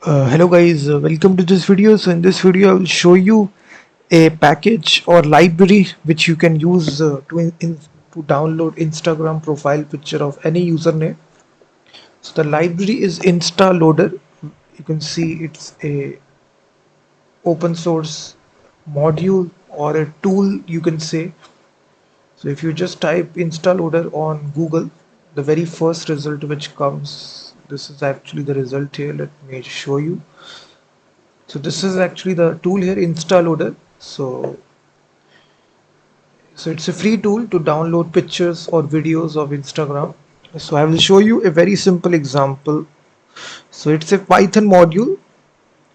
Hello guys, welcome to this video. So in this video I will show you a package or library which you can use to download Instagram profile picture of any username. So the library is Instaloader. You can see it's a open source module or a tool you can say. So if you just type Instaloader on Google, the very first result which comes, this is actually the result here. Let me show you. So this is actually the tool here, Instaloader. So it's a free tool to download pictures or videos of Instagram. So I will show you a very simple example. So it's a Python module.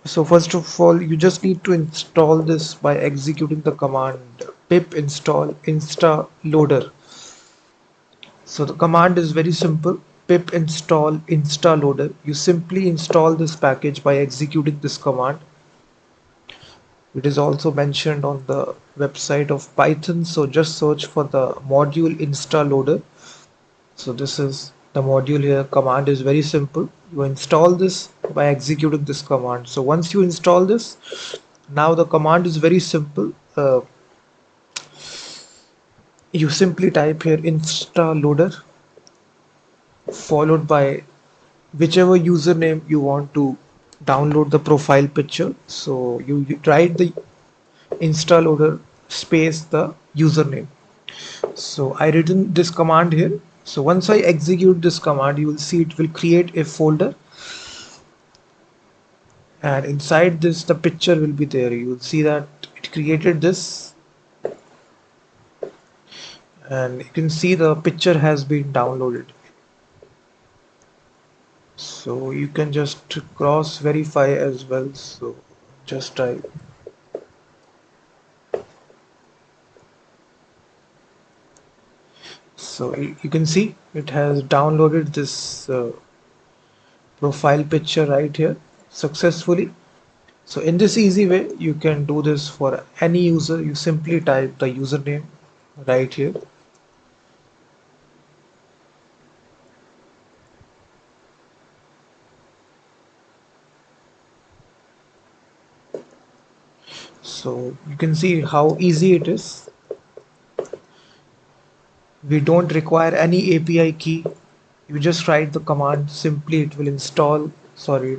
So first of all, you just need to install this by executing the command pip install instaloader. So the command is very simple. Pip install instaloader. You simply install this package by executing this command. It is also mentioned on the website of Python, so just search for the module Instaloader. So this is the module here. Command is very simple. You install this by executing this command. So once you install this, now the command is very simple. You simply type here Instaloader followed by whichever username you want to download the profile picture. So you write the Instaloader space the username. So I written this command here. So once I execute this command, you will see it will create a folder, and inside this the picture will be there. You will see that it created this, and you can see the picture has been downloaded. So you can just cross verify as well. So just type. So you can see it has downloaded this profile picture right here successfully. So in this easy way, you can do this for any user. You simply type the username right here. So you can see how easy it is. We don't require any API key. You just write the command, simply it will it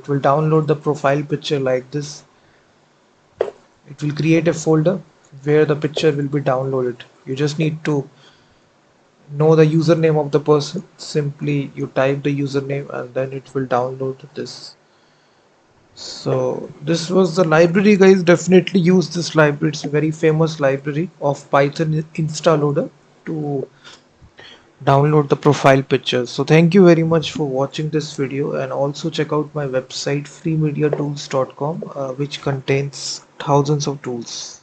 will download the profile picture like this. It will create a folder where the picture will be downloaded. You just need to know the username of the person. Simply you type the username and then it will download this. So this was the library, guys. Definitely use this library. It's a very famous library of Python Instaloader to download the profile pictures. So thank you very much for watching this video, and also check out my website freemediatools.com, which contains thousands of tools.